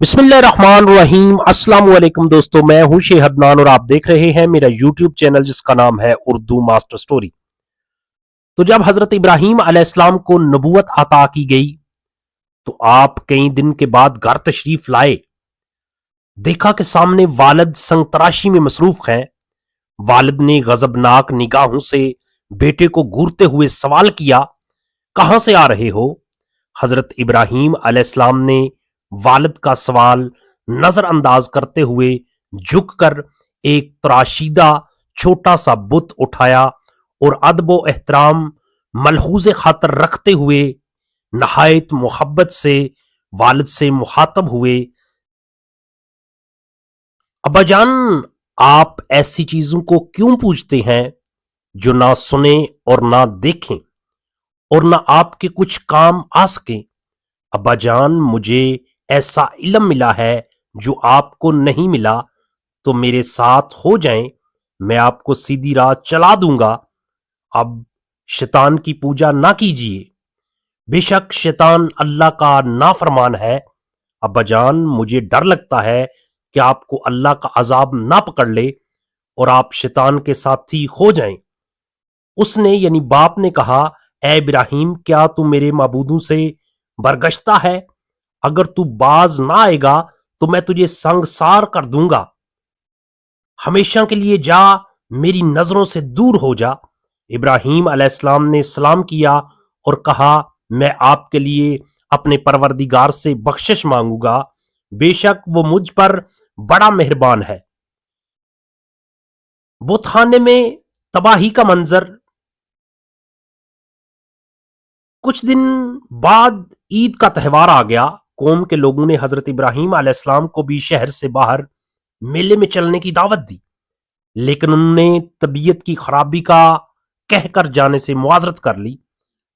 بسم اللہ الرحمن الرحیم۔ السلام علیکم دوستو، میں ہوں شیخ عدنان اور آپ دیکھ رہے ہیں میرا یوٹیوب چینل جس کا نام ہے اردو ماسٹر سٹوری۔ تو جب حضرت ابراہیم علیہ السلام کو نبوت عطا کی گئی تو آپ کئی دن کے بعد گھر تشریف لائے۔ دیکھا کہ سامنے والد سنگ تراشی میں مصروف ہیں۔ والد نے غضبناک نگاہوں سے بیٹے کو گھورتے ہوئے سوال کیا، کہاں سے آ رہے ہو؟ حضرت ابراہیم علیہ السلام نے والد کا سوال نظر انداز کرتے ہوئے جھک کر ایک تراشیدہ چھوٹا سا بت اٹھایا اور ادب و احترام ملحوظ خاطر رکھتے ہوئے نہایت محبت سے والد سے مخاطب ہوئے، ابا جان، آپ ایسی چیزوں کو کیوں پوچھتے ہیں جو نہ سنیں اور نہ دیکھیں اور نہ آپ کے کچھ کام آ سکیں؟ ابا جان، مجھے ایسا علم ملا ہے جو آپ کو نہیں ملا، تو میرے ساتھ ہو جائیں، میں آپ کو سیدھی راہ چلا دوں گا۔ اب شیطان کی پوجا نہ کیجیے، بے شک شیطان اللہ کا نافرمان ہے۔ ابا جان، مجھے ڈر لگتا ہے کہ آپ کو اللہ کا عذاب نہ پکڑ لے اور آپ شیطان کے ساتھی ہو جائیں۔ اس نے یعنی باپ نے کہا، اے ابراہیم، کیا تو میرے معبودوں سے برگشتہ ہے؟ اگر تو باز نہ آئے گا تو میں تجھے سنگسار کر دوں گا، ہمیشہ کے لیے جا، میری نظروں سے دور ہو جا۔ ابراہیم علیہ السلام نے سلام کیا اور کہا، میں آپ کے لیے اپنے پروردگار سے بخشش مانگوں گا، بے شک وہ مجھ پر بڑا مہربان ہے۔ بت خانے میں تباہی کا منظر۔ کچھ دن بعد عید کا تہوار آ گیا۔ قوم کے لوگوں نے حضرت ابراہیم علیہ السلام کو بھی شہر سے باہر میلے میں چلنے کی دعوت دی، لیکن انہوں نے طبیعت کی خرابی کا کہہ کر جانے سے معذرت کر لی۔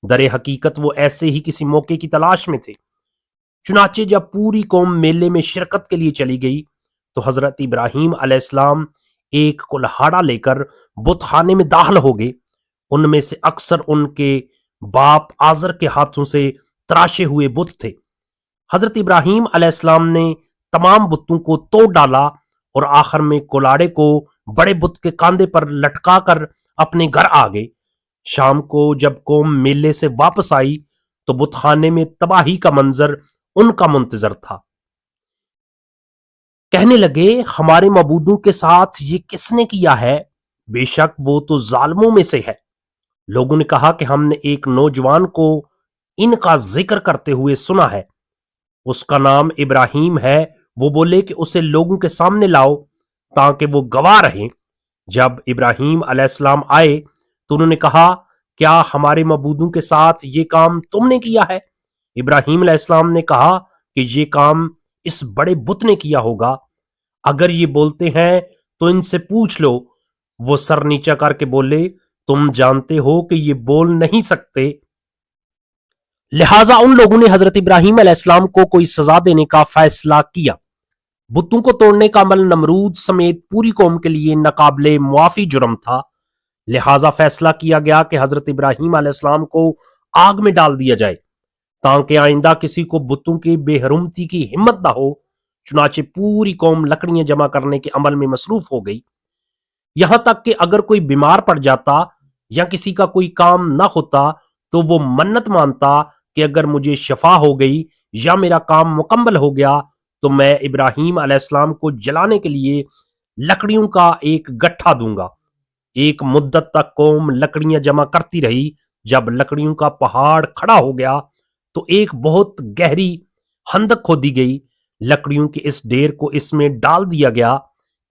در حقیقت وہ ایسے ہی کسی موقع کی تلاش میں تھے۔ چنانچہ جب پوری قوم میلے میں شرکت کے لیے چلی گئی تو حضرت ابراہیم علیہ السلام ایک کلہاڑا لے کر بت خانے میں داخل ہو گئے۔ ان میں سے اکثر ان کے باپ آزر کے ہاتھوں سے تراشے ہوئے بت تھے۔ حضرت ابراہیم علیہ السلام نے تمام بتوں کو توڑ ڈالا اور آخر میں کلاڑے کو بڑے بت کے کاندھے پر لٹکا کر اپنے گھر آ گئے۔ شام کو جب قوم میلے سے واپس آئی تو بت خانے میں تباہی کا منظر ان کا منتظر تھا۔ کہنے لگے، ہمارے معبودوں کے ساتھ یہ کس نے کیا ہے؟ بے شک وہ تو ظالموں میں سے ہے۔ لوگوں نے کہا کہ ہم نے ایک نوجوان کو ان کا ذکر کرتے ہوئے سنا ہے، اس کا نام ابراہیم ہے۔ وہ بولے کہ اسے لوگوں کے سامنے لاؤ تاکہ وہ گواہ رہیں۔ جب ابراہیم علیہ السلام آئے تو انہوں نے کہا، کیا ہمارے معبودوں کے ساتھ یہ کام تم نے کیا ہے؟ ابراہیم علیہ السلام نے کہا کہ یہ کام اس بڑے بت نے کیا ہوگا۔ اگر یہ بولتے ہیں تو ان سے پوچھ لو۔ وہ سر نیچا کر کے بولے، تم جانتے ہو کہ یہ بول نہیں سکتے۔ لہٰذا ان لوگوں نے حضرت ابراہیم علیہ السلام کو کوئی سزا دینے کا فیصلہ کیا۔ بتوں کو توڑنے کا عمل نمرود سمیت پوری قوم کے لیے ناقابل معافی جرم تھا، لہٰذا فیصلہ کیا گیا کہ حضرت ابراہیم علیہ السلام کو آگ میں ڈال دیا جائے تاکہ آئندہ کسی کو بتوں کی بے حرمتی کی ہمت نہ ہو۔ چنانچہ پوری قوم لکڑیاں جمع کرنے کے عمل میں مصروف ہو گئی، یہاں تک کہ اگر کوئی بیمار پڑ جاتا یا کسی کا کوئی کام نہ ہوتا تو وہ منت مانتا کہ اگر مجھے شفا ہو گئی یا میرا کام مکمل ہو گیا تو میں ابراہیم علیہ السلام کو جلانے کے لیے لکڑیوں کا ایک گٹھا دوں گا۔ ایک مدت تک قوم لکڑیاں جمع کرتی رہی۔ جب لکڑیوں کا پہاڑ کھڑا ہو گیا تو ایک بہت گہری خندق کھودی گئی، لکڑیوں کے اس ڈھیر کو اس میں ڈال دیا گیا۔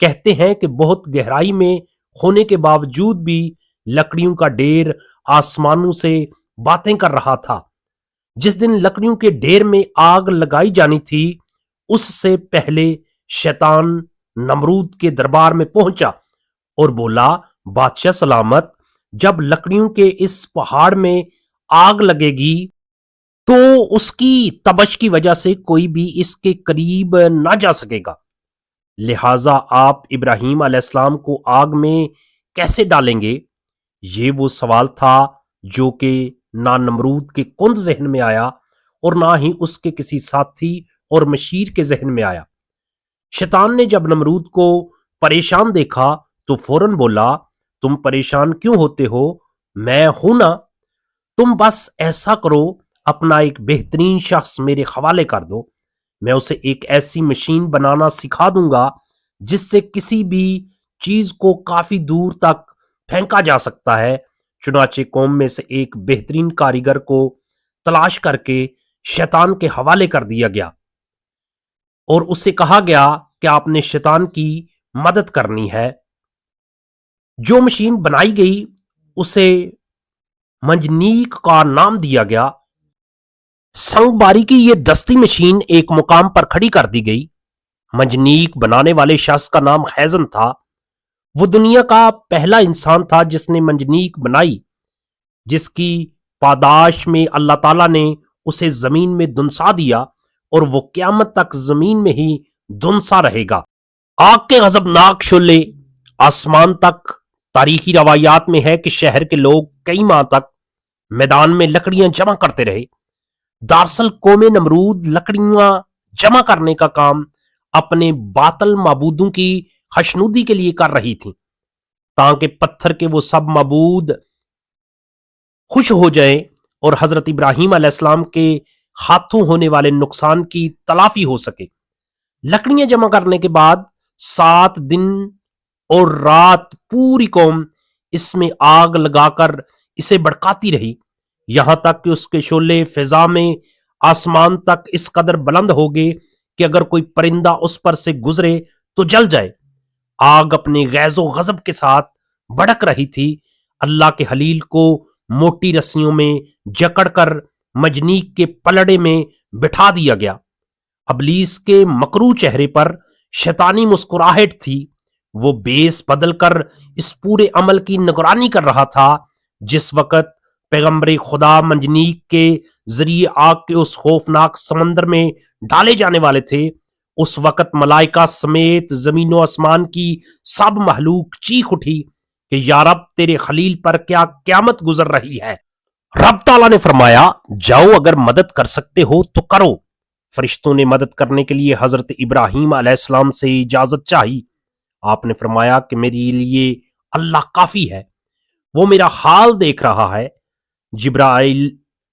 کہتے ہیں کہ بہت گہرائی میں ہونے کے باوجود بھی لکڑیوں کا ڈھیر آسمانوں سے باتیں کر رہا تھا۔ جس دن لکڑیوں کے ڈھیر میں آگ لگائی جانی تھی اس سے پہلے شیطان نمرود کے دربار میں پہنچا اور بولا، بادشاہ سلامت، جب لکڑیوں کے اس پہاڑ میں آگ لگے گی تو اس کی تبش کی وجہ سے کوئی بھی اس کے قریب نہ جا سکے گا، لہٰذا آپ ابراہیم علیہ السلام کو آگ میں کیسے ڈالیں گے؟ یہ وہ سوال تھا جو کہ نہ نمرود کے کند ذہن میں آیا اور نہ ہی اس کے کسی ساتھی اور مشیر کے ذہن میں آیا۔ شیطان نے جب نمرود کو پریشان دیکھا تو فوراً بولا، تم پریشان کیوں ہوتے ہو؟ میں ہوں نا، تم بس ایسا کرو، اپنا ایک بہترین شخص میرے حوالے کر دو، میں اسے ایک ایسی مشین بنانا سکھا دوں گا جس سے کسی بھی چیز کو کافی دور تک پھینکا جا سکتا ہے۔ چنانچہ قوم میں سے ایک بہترین کاریگر کو تلاش کر کے شیطان کے حوالے کر دیا گیا اور اسے کہا گیا کہ آپ نے شیطان کی مدد کرنی ہے۔ جو مشین بنائی گئی اسے منجنیق کا نام دیا گیا۔ سنگ باری کی یہ دستی مشین ایک مقام پر کھڑی کر دی گئی۔ منجنیق بنانے والے شخص کا نام خیزن تھا۔ وہ دنیا کا پہلا انسان تھا جس نے منجنیق بنائی، جس کی پاداش میں اللہ تعالیٰ نے اسے زمین میں دنسا دیا اور وہ قیامت تک زمین میں ہی دنسا رہے گا۔ آگ کے غضبناک شعلے آسمان تک۔ تاریخی روایات میں ہے کہ شہر کے لوگ کئی ماہ تک میدان میں لکڑیاں جمع کرتے رہے۔ دراصل قوم نمرود لکڑیاں جمع کرنے کا کام اپنے باطل معبودوں کی خشنودی کے لیے کر رہی تھی، تاکہ پتھر کے وہ سب معبود خوش ہو جائیں اور حضرت ابراہیم علیہ السلام کے ہاتھوں ہونے والے نقصان کی تلافی ہو سکے۔ لکڑیاں جمع کرنے کے بعد 7 دن اور رات پوری قوم اس میں آگ لگا کر اسے بھڑکاتی رہی، یہاں تک کہ اس کے شعلے فضا میں آسمان تک اس قدر بلند ہو گئے کہ اگر کوئی پرندہ اس پر سے گزرے تو جل جائے۔ آگ اپنے غیظ و غضب کے ساتھ بھڑک رہی تھی۔ اللہ کے خلیل کو موٹی رسیوں میں جکڑ کر مجنیق کے پلڑے میں بٹھا دیا گیا۔ ابلیس کے مکروہ چہرے پر شیطانی مسکراہٹ تھی۔ وہ بیس بدل کر اس پورے عمل کی نگرانی کر رہا تھا۔ جس وقت پیغمبر خدا منجنیق کے ذریعے آگ کے اس خوفناک سمندر میں ڈالے جانے والے تھے، اس وقت ملائکہ سمیت زمین و آسمان کی سب مخلوق چیخ اٹھی کہ یا رب، تیرے خلیل پر کیا قیامت گزر رہی ہے۔ رب تعالیٰ نے فرمایا، جاؤ، اگر مدد کر سکتے ہو تو کرو۔ فرشتوں نے مدد کرنے کے لیے حضرت ابراہیم علیہ السلام سے اجازت چاہی۔ آپ نے فرمایا کہ میرے لیے اللہ کافی ہے، وہ میرا حال دیکھ رہا ہے۔ جبرائیل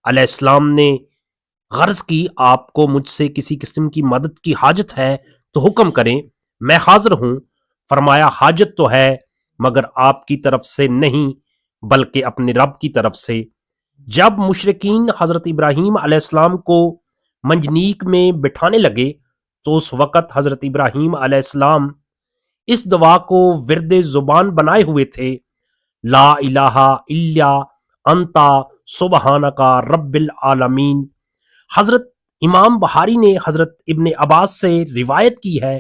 علیہ السلام نے غرض کی، آپ کو مجھ سے کسی قسم کی مدد کی حاجت ہے تو حکم کریں، میں حاضر ہوں۔ فرمایا، حاجت تو ہے مگر آپ کی طرف سے نہیں بلکہ اپنے رب کی طرف سے۔ جب مشرکین حضرت ابراہیم علیہ السلام کو منجنیق میں بٹھانے لگے تو اس وقت حضرت ابراہیم علیہ السلام اس دعا کو ورد زبان بنائے ہوئے تھے، لا الہ الا انتا سبحانکا رب العالمین۔ حضرت امام بخاری نے حضرت ابن عباس سے روایت کی ہے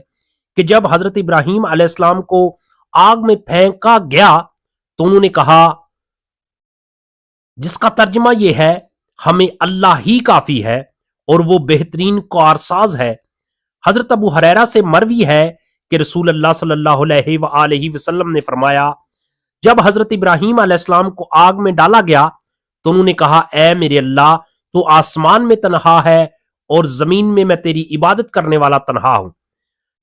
کہ جب حضرت ابراہیم علیہ السلام کو آگ میں پھینکا گیا تو انہوں نے کہا، جس کا ترجمہ یہ ہے، ہمیں اللہ ہی کافی ہے اور وہ بہترین کارساز ہے۔ حضرت ابو ہریرہ سے مروی ہے کہ رسول اللہ صلی اللہ علیہ وآلہ وسلم نے فرمایا، جب حضرت ابراہیم علیہ السلام کو آگ میں ڈالا گیا تو انہوں نے کہا، اے میرے اللہ، تو آسمان میں تنہا ہے اور زمین میں میں تیری عبادت کرنے والا تنہا ہوں۔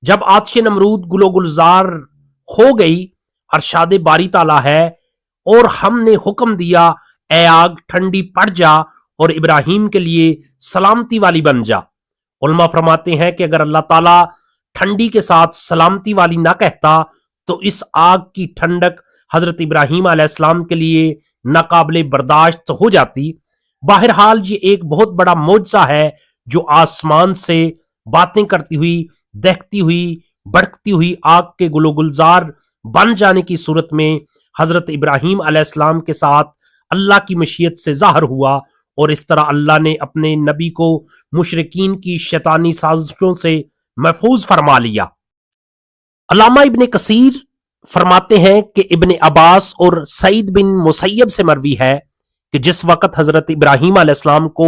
جب آتش نمرود گل و گلزار ہو گئی، ارشاد باری تعالیٰ ہے، اور ہم نے حکم دیا، اے آگ ٹھنڈی پڑ جا اور ابراہیم کے لیے سلامتی والی بن جا۔ علماء فرماتے ہیں کہ اگر اللہ تعالیٰ ٹھنڈی کے ساتھ سلامتی والی نہ کہتا تو اس آگ کی ٹھنڈک حضرت ابراہیم علیہ السلام کے لیے ناقابل برداشت ہو جاتی۔ بہرحال یہ ایک بہت بڑا معجزہ ہے جو آسمان سے باتیں کرتی ہوئی، دیکھتی ہوئی، بھڑکتی ہوئی آگ کے گل و گلزار بن جانے کی صورت میں حضرت ابراہیم علیہ السلام کے ساتھ اللہ کی مشیت سے ظاہر ہوا، اور اس طرح اللہ نے اپنے نبی کو مشرکین کی شیطانی سازشوں سے محفوظ فرما لیا۔ علامہ ابن کثیر فرماتے ہیں کہ ابن عباس اور سعید بن مسیب سے مروی ہے کہ جس وقت حضرت ابراہیم علیہ السلام کو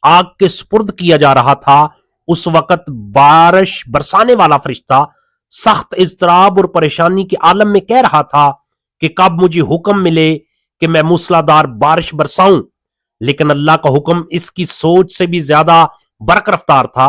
آگ کے سپرد کیا جا رہا تھا، اس وقت بارش برسانے والا فرشتہ سخت اضطراب اور پریشانی کے عالم میں کہہ رہا تھا کہ کب مجھے حکم ملے کہ میں موسلادھار بارش برساؤں، لیکن اللہ کا حکم اس کی سوچ سے بھی زیادہ برق رفتار تھا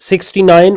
69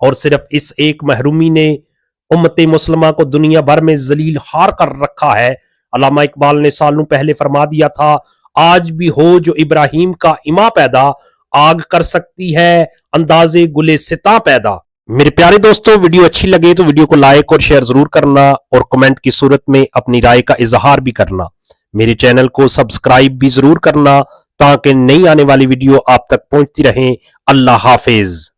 اور صرف اس ایک محرومی نے امت مسلمہ کو دنیا بھر میں ذلیل خوار کر رکھا ہے۔ علامہ اقبال نے سالوں پہلے فرما دیا تھا، آج بھی ہو جو ابراہیم کا اما پیدا، آگ کر سکتی ہے اندازے گلے ستا پیدا۔ میرے پیارے دوستو، ویڈیو اچھی لگے تو ویڈیو کو لائک اور شیئر ضرور کرنا، اور کمنٹ کی صورت میں اپنی رائے کا اظہار بھی کرنا۔ میرے چینل کو سبسکرائب بھی ضرور کرنا تاکہ نئی آنے والی ویڈیو آپ تک پہنچتی رہیں۔ اللہ حافظ۔